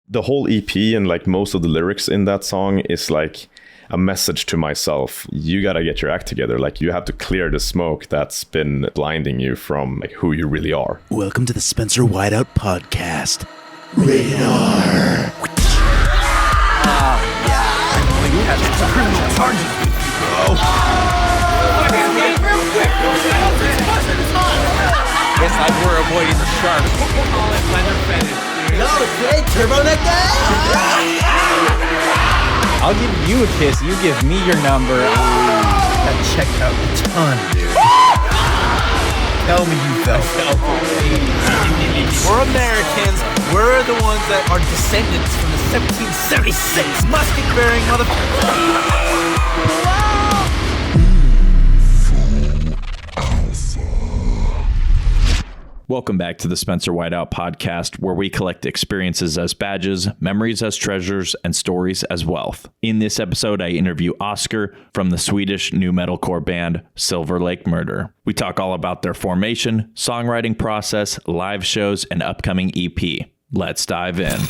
The whole EP and like most of the lyrics in that song is like a message to myself. You got to get your act together. Like you have to clear the smoke that's been blinding you from like who you really are. Welcome to the Spencer Whiteout podcast. Rated R. Criminal charges with you, bro. Guess like we're avoiding the sharks. No, great turbo neck guy. I'll give you a kiss. You give me your number. That checked out a ton, dude. Tell me you felt. We're Americans. We're the ones that are descendants from the 1776 musket-bearing motherfuckers. Welcome back to the Spencer Whiteout podcast, where we collect experiences as badges, memories as treasures, and stories as wealth. In this episode, I interview Oscar from the Swedish nu-metalcore band Silverlake Murder. We talk all about their formation, songwriting process, live shows, and upcoming EP. Let's dive in.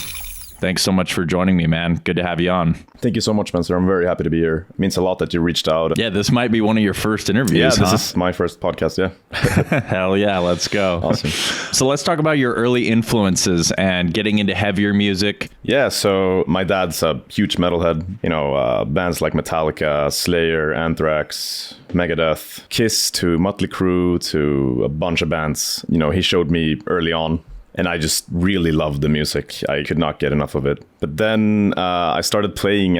Thanks so much for joining me, man. Good to have you on. Thank you so much, Spencer. I'm very happy to be here. It means a lot that you reached out. Yeah, this might be one of your first interviews. Yeah, this is my first podcast, yeah. Hell yeah, let's go. Awesome. So let's talk about your early influences and getting into heavier music. Yeah, so my dad's a huge metalhead. You know, bands like Metallica, Slayer, Anthrax, Megadeth, Kiss to Mötley Crüe to a bunch of bands. You know, he showed me early on. And I just really loved the music. I could not get enough of it. But then I started playing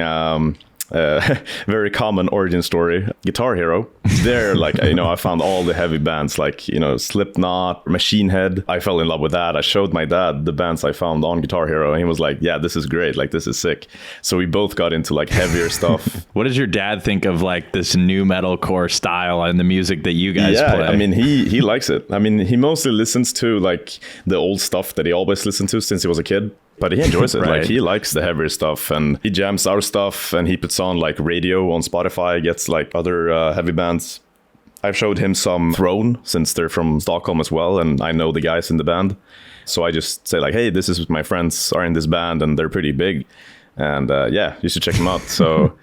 very common origin story, Guitar Hero. There, like, you know, I found all the heavy bands like, you know, Slipknot, Machine Head. I fell in love with that. I showed my dad the bands I found on Guitar Hero, and he was like, yeah, this is great. Like, this is sick. So we both got into like heavier stuff. What does your dad think of like this nu-metalcore style and the music that you guys play? I mean, he likes it. I mean, he mostly listens to like the old stuff that he always listened to since he was a kid. But he enjoys it. Right. Like, he likes the heavier stuff, and he jams our stuff, and he puts on like radio on Spotify, gets like other heavy bands. I've showed him some Throne, since they're from Stockholm as well, and I know the guys in the band. So I just say like, hey, this is my friends are in this band, and they're pretty big. And yeah, you should check them out. So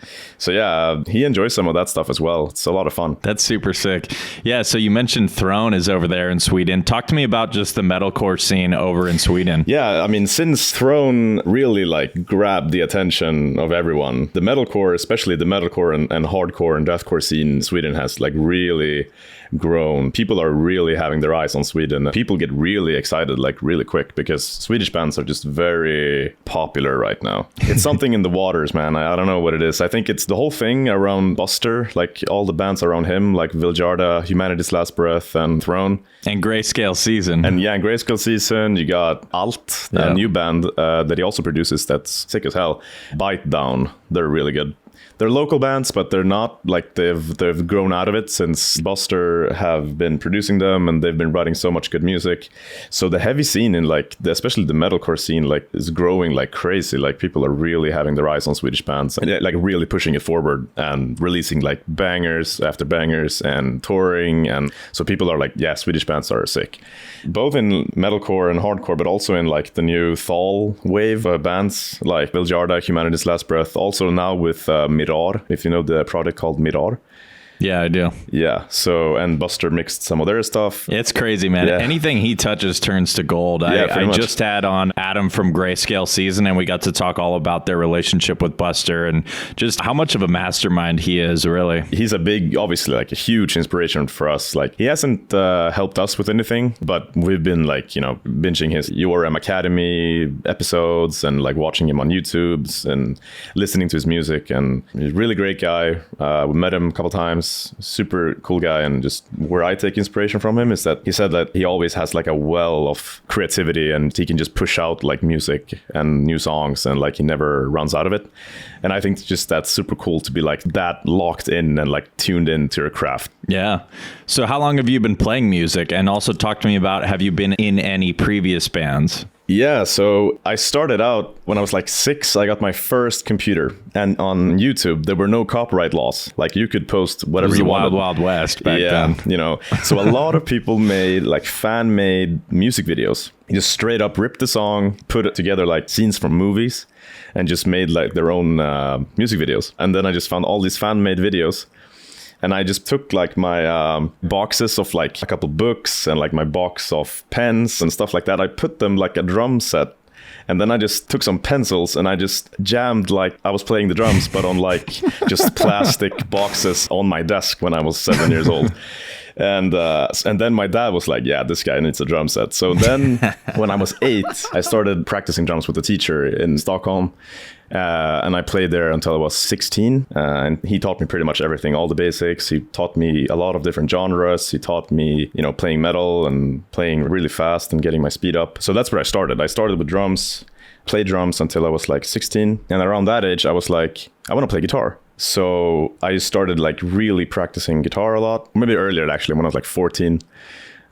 yeah, he enjoys some of that stuff as well. It's a lot of fun. That's super sick. Yeah, so you mentioned Throne is over there in Sweden. Talk to me about just the metalcore scene over in Sweden. Yeah, I mean, since Throne really like grabbed the attention of everyone, the metalcore, especially the metalcore and hardcore and deathcore scene in Sweden has like really grown. People are really having their eyes on Sweden. People get really excited like really quick because Swedish bands are just very popular right now. It's something in the waters, man. I don't know what it is. I think it's the whole thing around Buster, like all the bands around him, like Viljarda, Humanity's Last Breath, and Throne. And Grayscale Season. And yeah, Grayscale Season. You got Alt, a new band that he also produces that's sick as hell. Bite Down. They're really good. They're local bands, but they're not like they've grown out of it since Buster have been producing them, and they've been writing so much good music. So the heavy scene in like especially the metalcore scene like is growing like crazy. Like people are really having their eyes on Swedish bands and like really pushing it forward and releasing like bangers after bangers and touring. And so people are like, yeah, Swedish bands are sick, both in metalcore and hardcore, but also in like the new Thal wave bands like Viljarda, Humanity's Last Breath. Also now with Mirar, if you know the project called Mirar. Yeah, I do. Yeah, so, and Buster mixed some of their stuff. It's crazy, man. Yeah. Anything he touches turns to gold. I just had on Adam from Grayscale Season, and we got to talk all about their relationship with Buster and just how much of a mastermind he is, really. He's a big, obviously, like a huge inspiration for us. Like, he hasn't helped us with anything, but we've been like, you know, binging his URM Academy episodes and like watching him on YouTube and listening to his music. And he's a really great guy. We met him a couple times. Super cool guy. And just where I take inspiration from him is that he said that he always has like a well of creativity and he can just push out like music and new songs and like he never runs out of it. And I think just that's super cool to be like that locked in and like tuned into your craft. Yeah. So how long have you been playing music? And also talk to me about, have you been in any previous bands? Yeah, so I started out when I was like 6. I got my first computer, and on YouTube there were no copyright laws. Like you could post whatever you wanted. Wild West back then. You know. So a lot of people made like fan-made music videos. You just straight up ripped the song, put it together like scenes from movies, and just made like their own music videos. And then I just found all these fan-made videos. And I just took like my boxes of like a couple books and like my box of pens and stuff like that. I put them like a drum set. And then I just took some pencils and I just jammed like I was playing the drums, but on like just plastic boxes on my desk when I was 7 years old. And then my dad was like, yeah, this guy needs a drum set. So then when I was 8, I started practicing drums with a teacher in Stockholm. And I played there until I was 16. And he taught me pretty much everything, all the basics. He taught me a lot of different genres. He taught me, you know, playing metal and playing really fast and getting my speed up. So that's where I started. I started with drums, played drums until I was like 16. And around that age, I was like, I want to play guitar. So I started like really practicing guitar a lot, maybe earlier actually, when I was like 14.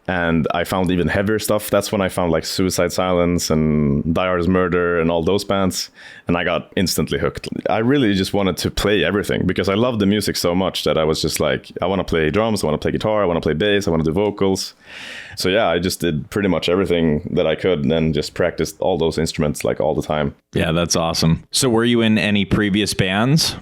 And I found even heavier stuff. That's when I found like Suicide Silence and Metalhead Murder and all those bands. And I got instantly hooked. I really just wanted to play everything because I loved the music so much that I was just like, I want to play drums, I want to play guitar, I want to play bass, I want to do vocals. So yeah, I just did pretty much everything that I could and then just practiced all those instruments like all the time. Yeah, that's awesome. So were you in any previous bands?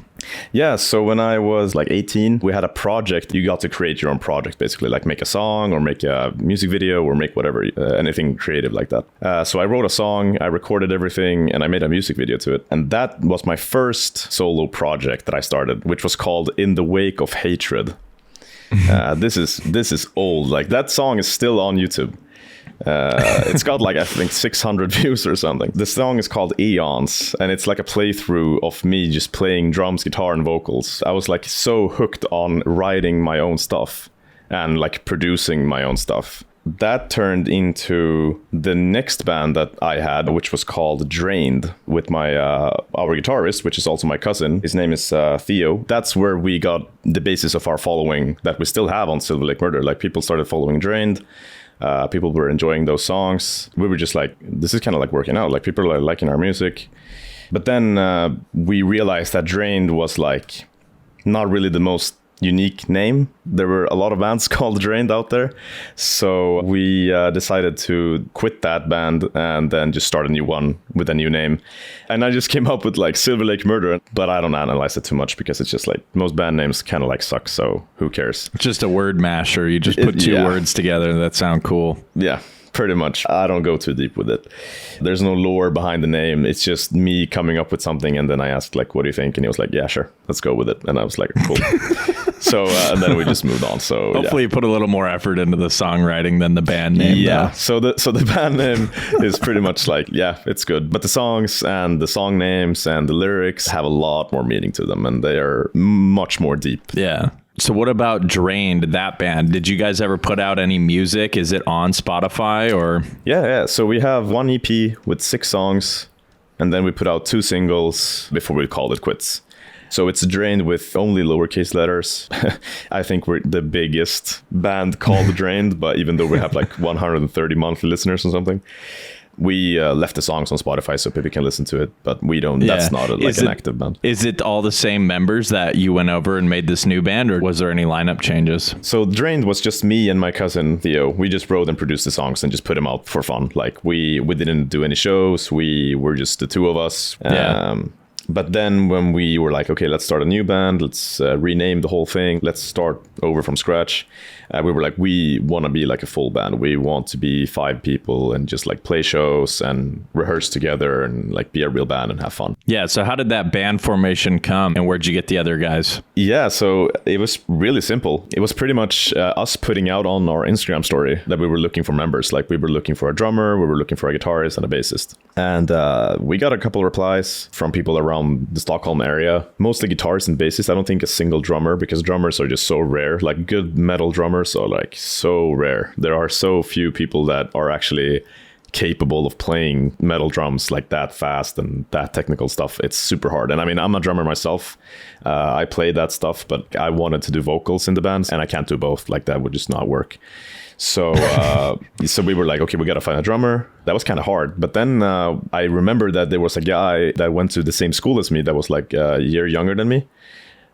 Yeah, so when I was like 18, we had a project. You got to create your own project, basically, like make a song or make a music video or make whatever, anything creative like that. So I wrote a song, I recorded everything, and I made a music video to it. And that was my first solo project that I started, which was called In the Wake of Hatred. This is old. Like that song is still on YouTube. It's got like I think 600 views or something. The song is called Eons, and it's like a playthrough of me just playing drums, guitar, and vocals. I was like so hooked on writing my own stuff and like producing my own stuff. That turned into the next band that I had, which was called Drained, with my our guitarist, which is also my cousin. His name is Theo. That's where we got the basis of our following that we still have on Silverlake Murder. Like people started following Drained. People were enjoying those songs. We were just like, this is kind of like working out. Like people are liking our music. But then we realized that Drained was like not really the most unique name. There were a lot of bands called Drained out there. So we decided to quit that band and then just start a new one with a new name. And I just came up with like Silverlake Murder, but I don't analyze it too much because it's just like most band names kind of like suck. So who cares? It's just a word masher. You just put two words together that sound cool. Yeah. Pretty much. I don't go too deep with it. There's no lore behind the name. It's just me coming up with something. And then I asked, like, what do you think? And he was like, yeah, sure. Let's go with it. And I was like, cool. So and then we just moved on. So hopefully you put a little more effort into the songwriting than the band name. Yeah. Though. So the band name is pretty much like, yeah, it's good. But the songs and the song names and the lyrics have a lot more meaning to them. And they are much more deep. Yeah. So what about Drained, that band? Did you guys ever put out any music? Is it on Spotify or? Yeah. So we have one EP with 6 songs, and then we put out 2 singles before we called it quits. So it's Drained with only lowercase letters. I think we're the biggest band called Drained, but even though we have like 130 monthly listeners or something. We left the songs on Spotify so people can listen to it, but we don't. Yeah. That's not an active band. Is it all the same members that you went over and made this new band, or was there any lineup changes? So Drained was just me and my cousin Theo. We just wrote and produced the songs and just put them out for fun. Like we didn't do any shows. We were just the 2 of us. Yeah. But then when we were like, okay, let's start a new band. Let's rename the whole thing. Let's start over from scratch. We were like, we want to be like a full band. We want to be 5 people and just like play shows and rehearse together and like be a real band and have fun. Yeah. So how did that band formation come and where'd you get the other guys? Yeah. So it was really simple. It was pretty much us putting out on our Instagram story that we were looking for members. Like we were looking for a drummer, we were looking for a guitarist and a bassist. And we got a couple of replies from people around the Stockholm area, mostly guitarists and bassists. I don't think a single drummer, because drummers are just so rare. Like good metal drummers are like so rare. There are so few people that are actually capable of playing metal drums like that fast and that technical stuff. It's super hard. And I mean, I'm a drummer myself. I play that stuff, but I wanted to do vocals in the bands, and I can't do both. Like, that would just not work. So so we were like, okay, we got to find a drummer. That was kind of hard. But then I remember that there was a guy that went to the same school as me that was like a year younger than me.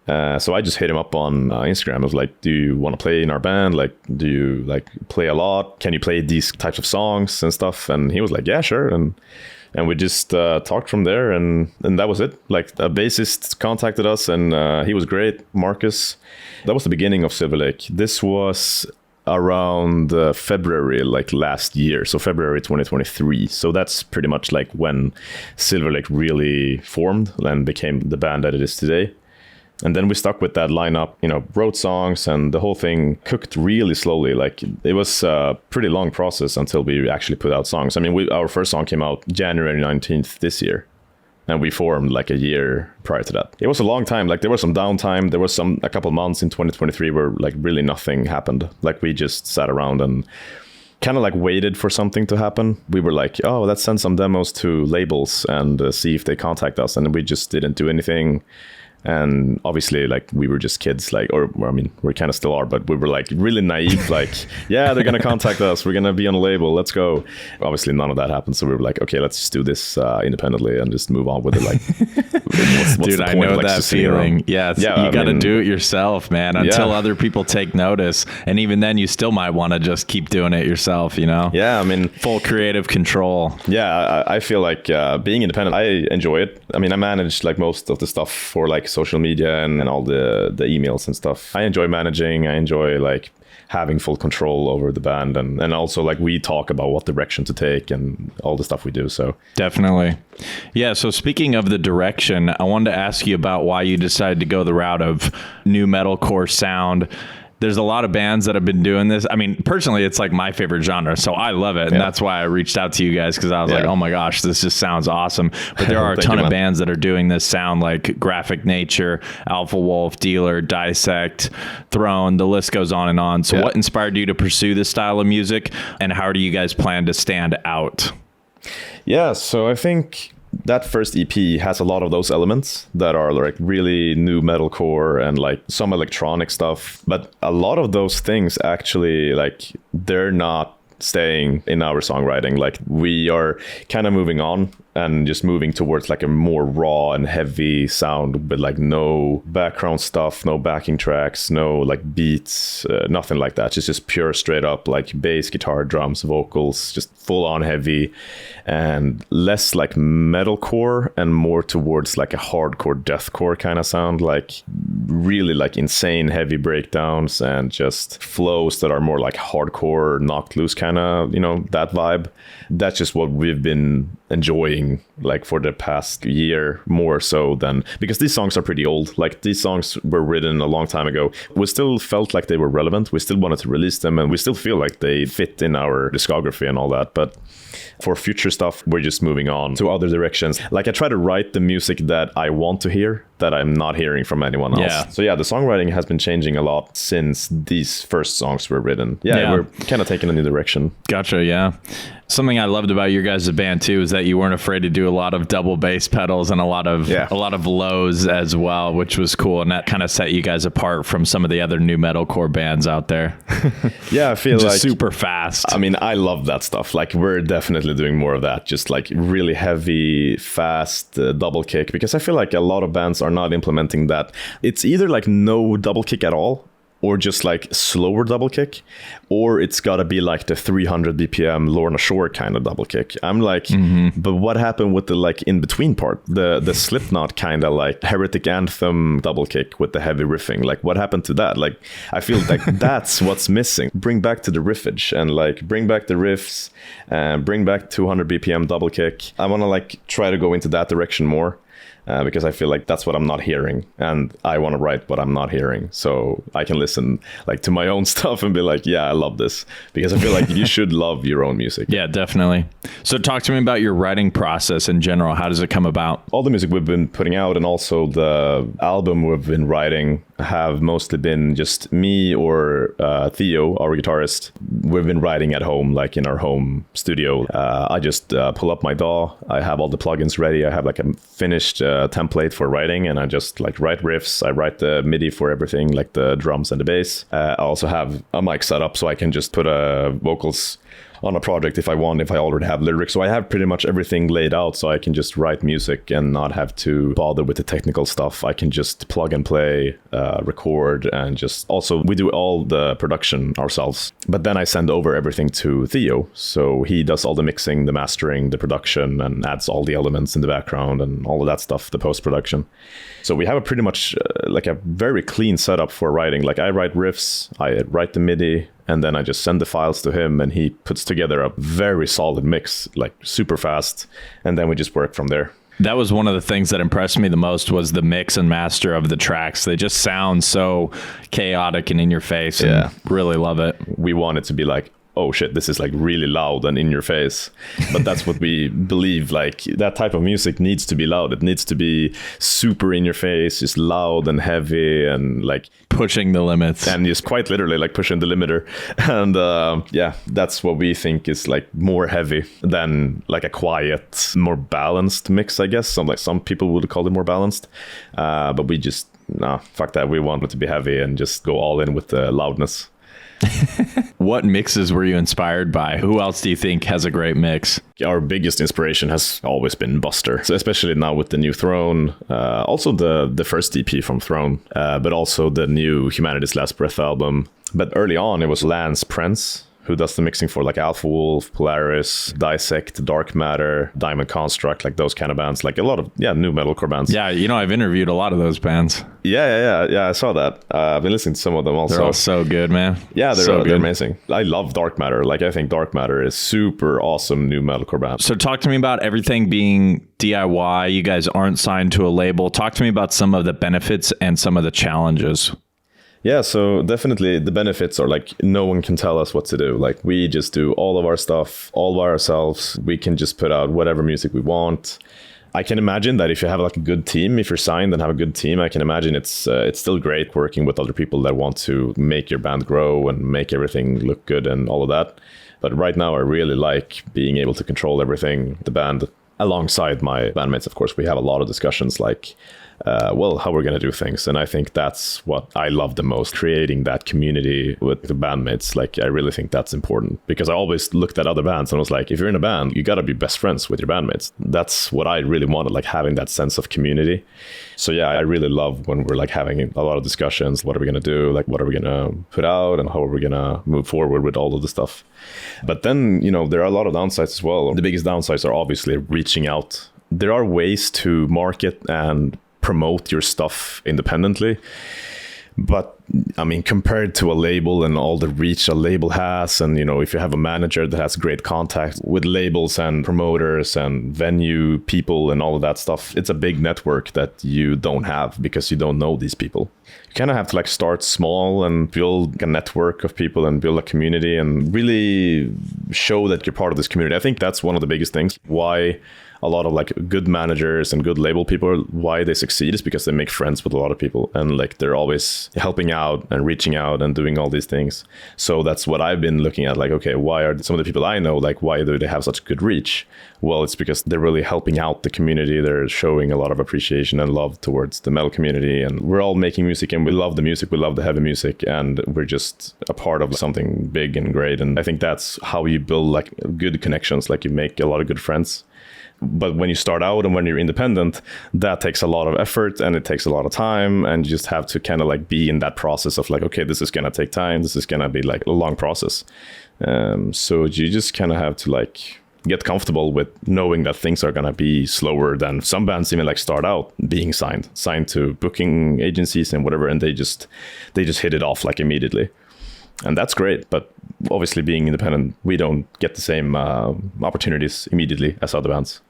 So I just hit him up on Instagram. I was like, do you want to play in our band? Like, do you like play a lot? Can you play these types of songs and stuff? And he was like, yeah, sure. And we just talked from there, and that was it. Like, a bassist contacted us, and he was great, Marcus. That was the beginning of Silverlake. This was around February, like last year, so February 2023. So that's pretty much like when Silverlake really formed and became the band that it is today. And then we stuck with that lineup, you know, wrote songs, and the whole thing cooked really slowly. Like, it was a pretty long process until we actually put out songs. I mean, our first song came out January 19th this year, and we formed like a year prior to that. It was a long time. Like, there was some downtime. There was a couple months in 2023 where like really nothing happened. Like, we just sat around and kind of like waited for something to happen. We were like, oh, let's send some demos to labels and see if they contact us. And we just didn't do anything. And obviously, like, we were just kids, like, or I mean, we kind of still are, but we were like really naive, like, yeah, they're going to contact us. We're going to be on a label. Let's go. Obviously, none of that happened. So we were like, okay, let's just do this independently and just move on with it. Like, what's dude, the I point? know Like, that feeling. Yeah, you got to do it yourself, man, until other people take notice. And even then, you still might want to just keep doing it yourself, you know? Yeah, I mean, full creative control. Yeah, I feel like being independent, I enjoy it. I mean, I manage like most of the stuff for like social media and all the emails and stuff. I enjoy managing. I enjoy like having full control over the band, and also like we talk about what direction to take and all the stuff we do. So definitely. Yeah. So speaking of the direction, I wanted to ask you about why you decided to go the route of nu-metalcore sound. There's a lot of bands that have been doing this. I mean, personally, it's like my favorite genre, so I love it. And that's why I reached out to you guys, because I was like, oh my gosh, this just sounds awesome. But there are a ton of bands that are doing this sound, like Graphic Nature, Alpha Wolf, Dealer, Dissect, Throne, the list goes on and on. So what inspired you to pursue this style of music, and how do you guys plan to stand out? Yeah, so I think that first EP has a lot of those elements that are like really nu-metalcore and like some electronic stuff. But a lot of those things actually, like, they're not staying in our songwriting. Like, we are kind of moving on and just moving towards like a more raw and heavy sound with like no background stuff, no backing tracks, no like beats, nothing like that. It's just pure straight up like bass, guitar, drums, vocals, just full on heavy, and less like metalcore and more towards like a hardcore deathcore kind of sound, like really like insane heavy breakdowns and just flows that are more like hardcore knocked loose kind of, you know, that vibe. That's just what we've been enjoying like for the past year, more so than, because these songs are pretty old. Like, these songs were written a long time ago. We still felt like they were relevant. We still wanted to release them, and we still feel like they fit in our discography and all that. But for future stuff, we're just moving on to other directions. Like, I try to write the music that I want to hear, that I'm not hearing from anyone else. Yeah. So yeah, the songwriting has been changing a lot since these first songs were written. Yeah. We're kind of taking a new direction. Gotcha. Yeah. Something I loved about your guys' band too is that you weren't afraid to do a lot of double bass pedals and a lot of lows as well, which was cool, and that kind of set you guys apart from some of the other nu-metalcore bands out there. Yeah, I feel just like super fast. I mean, I love that stuff. Like, we're definitely doing more of that, just like really heavy, fast double kick, because I feel like a lot of bands are not implementing that. It's either like no double kick at all, or just like slower double kick, or it's got to be like the 300 BPM Lorna Shore kind of double kick. I'm like, but what happened with the like in between part, the Slipknot kind of like Heretic Anthem double kick with the heavy riffing? Like, what happened to that? Like, I feel like that's what's missing. Bring back to the riffage and like bring back the riffs and bring back 200 BPM double kick. I want to like try to go into that direction more. Because I feel like that's what I'm not hearing, and I want to write what I'm not hearing, so I can listen like to my own stuff and be like, yeah, I love this, because I feel like you should love your own music. Yeah, definitely. So talk to me about your writing process in general. How does it come about? All the music we've been putting out, and also the album we've been writing, have mostly been just me or Theo, our guitarist. We've been writing at home, like in our home studio. I just pull up my DAW. I have all the plugins ready. I have like a finished template for writing, and I just like write riffs. I write the MIDI for everything, like the drums and the bass. I also have a mic set up so I can just put vocals on a project if I want, if I already have lyrics. So I have pretty much everything laid out, so I can just write music and not have to bother with the technical stuff. I can just plug and play, record, and just also we do all the production ourselves. But then I send over everything to Theo. So he does all the mixing, the mastering, the production, and adds all the elements in the background and all of that stuff, the post-production. So we have a pretty much like a very clean setup for writing. Like I write riffs, I write the MIDI, and then I just send the files to him, and he puts together a very solid mix, like super fast. And then we just work from there. That was one of the things that impressed me the most, was the mix and master of the tracks. They just sound so chaotic and in your face. And really love it. We want it to be like, oh shit, this is like really loud and in your face. But that's what we believe, like that type of music needs to be loud. It needs to be super in your face, just loud and heavy and like pushing the limits. And just quite literally like pushing the limiter. And that's what we think is like more heavy than like a quiet, more balanced mix, I guess. Some people would call it more balanced. But we just, fuck that. We want it to be heavy and just go all in with the loudness. What mixes were you inspired by? Who else do you think has a great mix? Our biggest inspiration has always been Buster. So especially now with the new Throne, also the first EP from Throne, but also the new Humanity's Last Breath album. But early on, it was Lance Prince, who does the mixing for like Alpha Wolf, Polaris, Dissect, Dark Matter, Diamond Construct, like those kind of bands, like a lot of new metalcore bands. Yeah, I've interviewed a lot of those bands. Yeah, I saw that. I've been listening to some of them also. They're all so good, man. Yeah, they're amazing. I love Dark Matter. Like I think Dark Matter is super awesome new metalcore band. So talk to me about everything being DIY. You guys aren't signed to a label. Talk to me about some of the benefits and some of the challenges. Yeah, so definitely the benefits are like no one can tell us what to do. Like we just do all of our stuff all by ourselves. We can just put out whatever music we want. I can imagine that if you have like a good team, if you're signed and have a good team, I can imagine it's still great working with other people that want to make your band grow and make everything look good and all of that. But right now I really like being able to control everything, the band, alongside my bandmates. Of course, we have a lot of discussions like, how we're going to do things. And I think that's what I love the most, creating that community with the bandmates. Like, I really think that's important because I always looked at other bands and was like, if you're in a band, you got to be best friends with your bandmates. That's what I really wanted, like having that sense of community. So yeah, I really love when we're like having a lot of discussions. What are we going to do? Like, what are we going to put out and how are we going to move forward with all of the stuff? But then, there are a lot of downsides as well. The biggest downsides are obviously reaching out. There are ways to market and promote your stuff independently. But I mean, compared to a label and all the reach a label has, and if you have a manager that has great contact with labels and promoters and venue people and all of that stuff, it's a big network that you don't have because you don't know these people. You kind of have to like start small and build a network of people and build a community and really show that you're part of this community. I think that's one of the biggest things why a lot of like good managers and good label people, why they succeed is because they make friends with a lot of people and like they're always helping out and reaching out and doing all these things. So that's what I've been looking at, like, okay, why are some of the people I know, like, why do they have such good reach? Well, it's because they're really helping out the community. They're showing a lot of appreciation and love towards the metal community, and we're all making music and we love the music, we love the heavy music, and we're just a part of something big and great. And I think that's how you build like good connections, like you make a lot of good friends. But when you start out and when you're independent, that takes a lot of effort and it takes a lot of time, and you just have to kind of like be in that process of like, okay, this is going to take time. This is going to be like a long process. So you just kind of have to like get comfortable with knowing that things are going to be slower than some bands even like start out being signed to booking agencies and whatever. And they just hit it off like immediately. And that's great. But obviously being independent, we don't get the same opportunities immediately as other bands.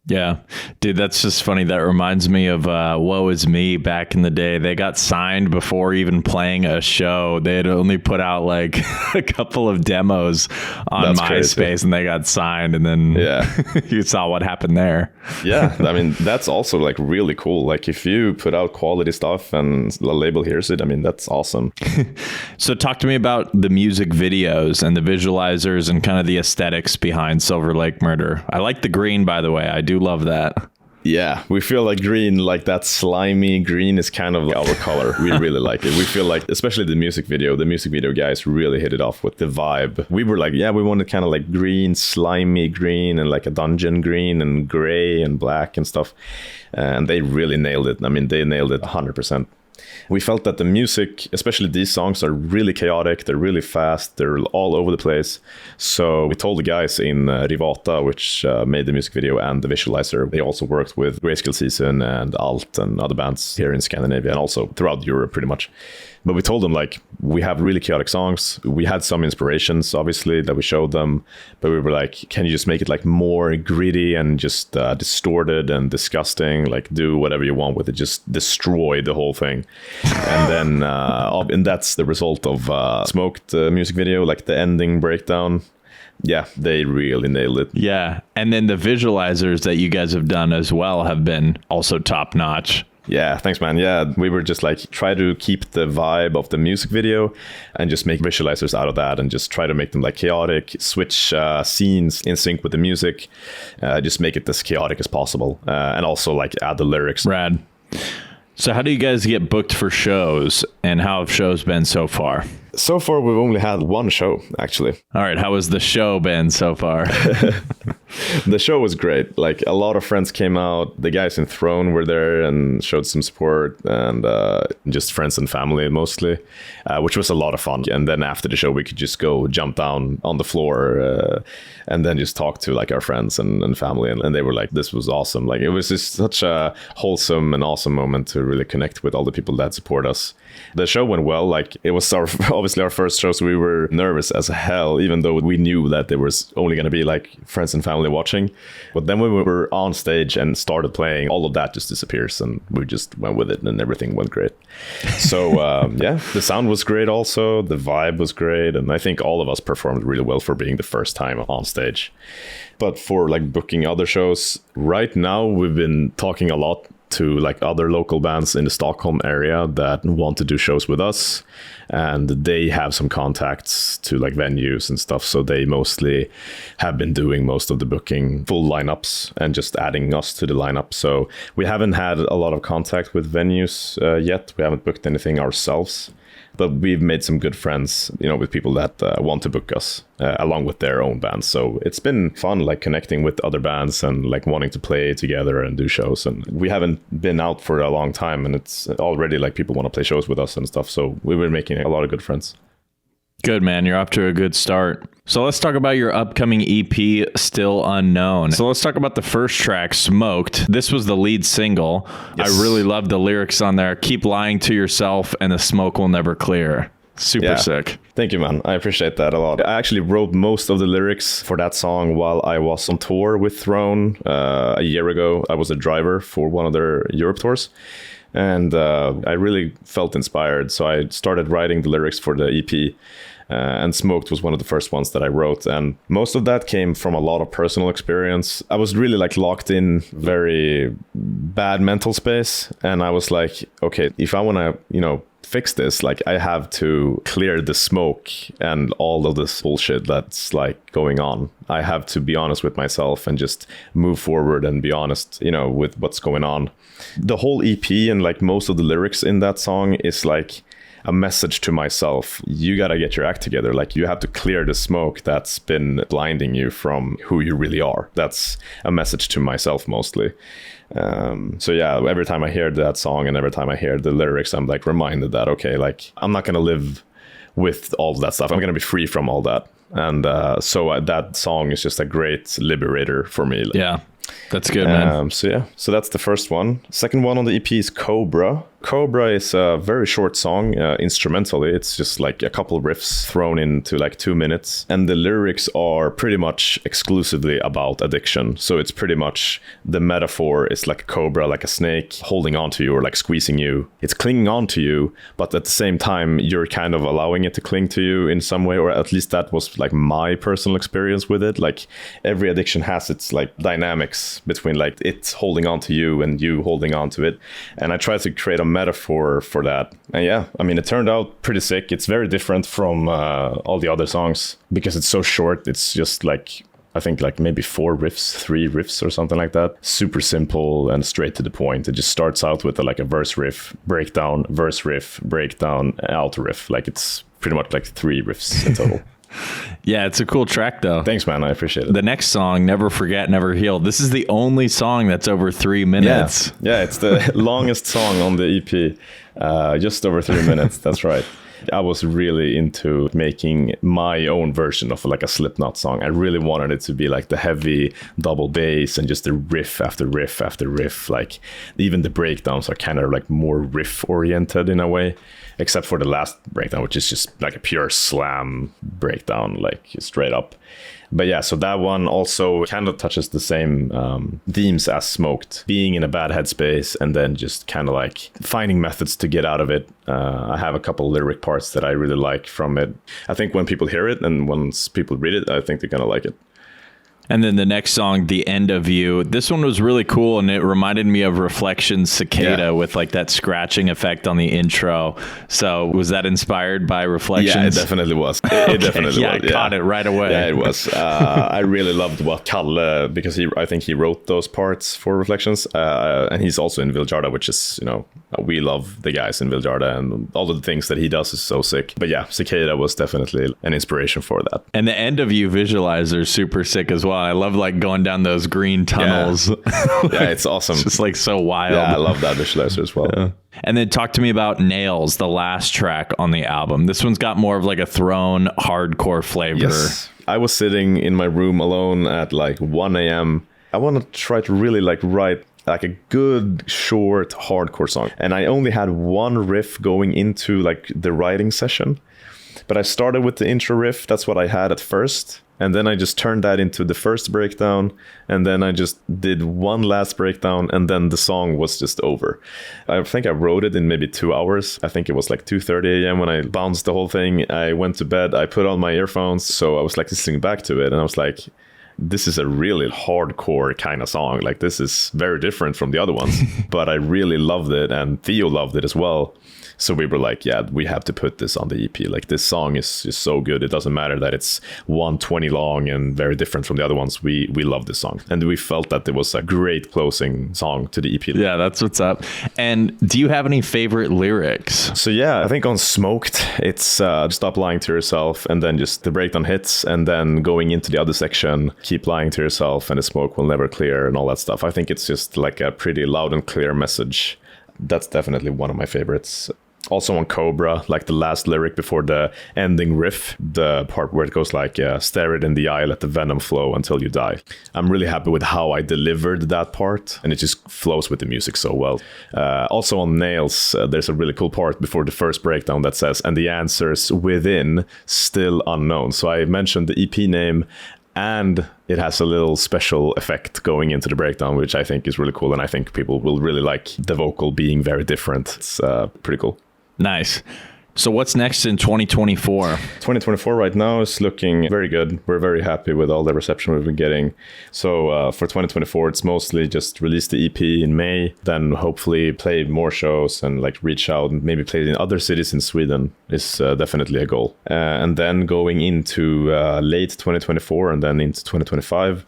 Yeah, dude, that's just funny. That reminds me of Woe Is Me back in the day. They got signed before even playing a show. They had only put out like a couple of demos on MySpace and they got signed. And then you saw what happened there. Yeah, I mean, that's also like really cool. Like if you put out quality stuff and the label hears it, I mean, that's awesome. So talk to me about the music videos and the visualizers and kind of the aesthetics behind Silverlake Murder. I like the green, by the way. I do love that. Yeah, we feel like green, like that slimy green is kind of our color. We really like it. We feel like, especially the music video guys really hit it off with the vibe. We were like, yeah, we wanted kind of like green, slimy green and like a dungeon green and gray and black and stuff. And they really nailed it. I mean, they nailed it 100%. We felt that the music, especially these songs, are really chaotic. They're really fast. They're all over the place. So we told the guys in Rivata, which made the music video and the visualizer. They also worked with Grayscale Season and Alt and other bands here in Scandinavia and also throughout Europe pretty much. But we told them, like, we have really chaotic songs. We had some inspirations, obviously, that we showed them. But we were like, can you just make it like more gritty and just distorted and disgusting? Like, do whatever you want with it. Just destroy the whole thing. And then and that's the result of Smoked music video, like the ending breakdown. Yeah, they really nailed it. Yeah. And then the visualizers that you guys have done as well have been also top notch. Yeah, thanks, man. Yeah, we were just like, try to keep the vibe of the music video and just make visualizers out of that and just try to make them like chaotic, switch scenes in sync with the music, just make it as chaotic as possible. And also like add the lyrics. Rad. So how do you guys get booked for shows and how have shows been so far? So far, we've only had one show, actually. All right. How has the show been so far? The show was great. Like a lot of friends came out. The guys in Throne were there and showed some support and just friends and family mostly, which was a lot of fun. And then after the show, we could just go jump down on the floor and then just talk to like our friends and family. And they were like, this was awesome. Like it was just such a wholesome and awesome moment to really connect with all the people that support us. The show went well. Like it was obviously our first show, so we were nervous as hell, even though we knew that there was only going to be like friends and family watching. But then when we were on stage and started playing, all of that just disappears and we just went with it and everything went great. So yeah, the sound was great also. The vibe was great. And I think all of us performed really well for being the first time on stage. But for like booking other shows, right now we've been talking a lot to like other local bands in the Stockholm area that want to do shows with us, and they have some contacts to like venues and stuff, so they mostly have been doing most of the booking, full lineups, and just adding us to the lineup. So we haven't had a lot of contact with venues yet. We haven't booked anything ourselves, but we've made some good friends, you know, with people that want to book us along with their own bands. So it's been fun, like connecting with other bands and like wanting to play together and do shows. And we haven't been out for a long time, and it's already like people want to play shows with us and stuff. So we were making a lot of good friends. Good, man. You're off to a good start. So let's talk about your upcoming EP, Still Unknown. So let's talk about the first track, Smoked. This was the lead single. Yes. I really love the lyrics on there. Keep lying to yourself and the smoke will never clear. Super sick. Thank you, man. I appreciate that a lot. I actually wrote most of the lyrics for that song while I was on tour with Throne a year ago. I was a driver for one of their Europe tours. And I really felt inspired. So I started writing the lyrics for the EP. And Smoked was one of the first ones that I wrote. And most of that came from a lot of personal experience. I was really like locked in very bad mental space. And I was like, okay, if I want to, you know, fix this, like I have to clear the smoke and all of this bullshit that's like going on. I have to be honest with myself and just move forward and be honest, you know, with what's going on. The whole EP and like most of the lyrics in that song is like a message to myself. You got to get your act together. Like you have to clear the smoke that's been blinding you from who you really are. That's a message to myself mostly. So yeah, every time I hear that song and every time I hear the lyrics, I'm like reminded that, okay, like I'm not going to live with all that stuff. I'm going to be free from all that. And so that song is just a great liberator for me. Yeah, that's good, man. So yeah, so that's the first one. Second one on the EP is Cobra. Cobra is a very short song instrumentally. It's just like a couple riffs thrown into like 2 minutes. And the lyrics are pretty much exclusively about addiction. So it's pretty much the metaphor is like a cobra, like a snake holding on to you or like squeezing you. It's clinging on to you, but at the same time, you're kind of allowing it to cling to you in some way, or at least that was like my personal experience with it. Like every addiction has its like dynamics between like it's holding on to you and you holding on to it. And I tried to create a metaphor for that. And yeah, I mean, it turned out pretty sick. It's very different from all the other songs because it's so short. It's just like, I think like maybe 3 riffs or something like that. Super simple and straight to the point. It just starts out with like a verse riff, breakdown, verse riff, breakdown, alto riff. Like it's pretty much like 3 riffs in total. Yeah, it's a cool track though. Thanks, man. I appreciate it. The next song, Never Forget, Never Heal. This is the only song that's over 3 minutes. Yeah, it's the longest song on the EP. Just over 3 minutes. That's right. I was really into making my own version of like a Slipknot song. I really wanted it to be like the heavy double bass and just the riff after riff after riff. Like even the breakdowns are kind of like more riff oriented in a way, except for the last breakdown, which is just like a pure slam breakdown, like straight up. But yeah, so that one also kind of touches the same themes as Smoked, being in a bad headspace and then just kind of like finding methods to get out of it. I have a couple lyric parts that I really like from it. I think when people hear it and once people read it, I think they're going to like it. And then the next song, The End of You. This one was really cool, and it reminded me of Reflections Cicada with like that scratching effect on the intro. So was that inspired by Reflections? Yeah, it definitely was. It definitely was. I caught it right away. Yeah, it was. I really loved what Kalle, because I think he wrote those parts for Reflections, and he's also in Viljarda, which is, we love the guys in Viljarda, and all of the things that he does is so sick. But yeah, Cicada was definitely an inspiration for that. And The End of You visualizer is super sick as well. I love like going down those green tunnels. Yeah, it's awesome. It's just like so wild. Yeah, I love that visualizer as well. Yeah. And then talk to me about Nails, the last track on the album. This one's got more of like a thrown hardcore flavor. Yes. I was sitting in my room alone at like 1 a.m. I want to try to really like write like a good short hardcore song. And I only had one riff going into like the writing session. But I started with the intro riff. That's what I had at first. And then I just turned that into the first breakdown. And then I just did one last breakdown. And then the song was just over. I think I wrote it in maybe 2 hours. I think it was like 2:30 a.m. when I bounced the whole thing. I went to bed. I put on my earphones. So I was like listening back to it. And I was like, this is a really hardcore kind of song. Like this is very different from the other ones. But I really loved it. And Theo loved it as well. So we were like, yeah, we have to put this on the EP. Like this song is just so good. It doesn't matter that it's 1:20 long and very different from the other ones. We love this song. And we felt that it was a great closing song to the EP. Yeah, that's what's up. And do you have any favorite lyrics? So yeah, I think on Smoked, it's stop lying to yourself, and then just the breakdown hits, and then going into the other section, keep lying to yourself and the smoke will never clear and all that stuff. I think it's just like a pretty loud and clear message. That's definitely one of my favorites. Also on Cobra, like the last lyric before the ending riff, the part where it goes like, stare it in the eye, let the venom flow until you die. I'm really happy with how I delivered that part, and it just flows with the music so well. Also on Nails, there's a really cool part before the first breakdown that says, and the answers within still unknown. So I mentioned the EP name, and it has a little special effect going into the breakdown, which I think is really cool. And I think people will really like the vocal being very different. It's pretty cool. Nice. So what's next in 2024? 2024 right now is looking very good. We're very happy with all the reception we've been getting. So for 2024, it's mostly just release the EP in May, then hopefully play more shows and like reach out and maybe play in other cities in Sweden is definitely a goal. And then going into late 2024 and then into 2025,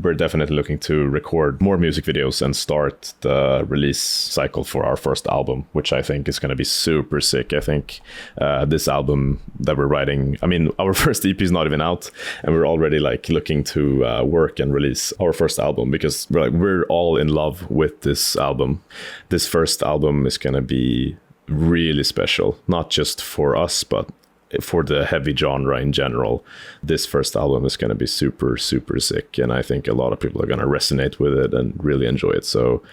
we're definitely looking to record more music videos and start the release cycle for our first album, which I think is going to be super sick. I think this album that we're writing, I mean, our first EP is not even out, and we're already like looking to work and release our first album because we're all in love with this album. This first album is going to be really special, not just for us, but for the heavy genre in general, this first album is going to be super, super sick. And I think a lot of people are going to resonate with it and really enjoy it. So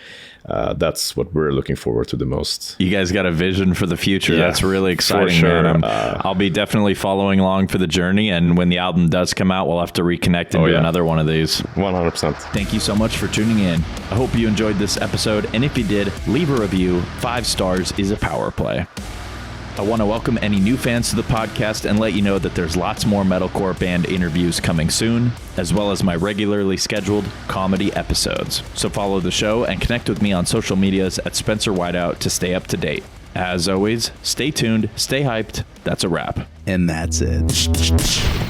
that's what we're looking forward to the most. You guys got a vision for the future. Yeah, that's really exciting, sure. man. I'll be definitely following along for the journey. And when the album does come out, we'll have to reconnect and do another one of these. 100%. Thank you so much for tuning in. I hope you enjoyed this episode. And if you did, leave a review. 5 stars is a power play. I want to welcome any new fans to the podcast and let you know that there's lots more metalcore band interviews coming soon, as well as my regularly scheduled comedy episodes. So follow the show and connect with me on social medias at Spencer Whiteout to stay up to date. As always, stay tuned, stay hyped. That's a wrap. And that's it.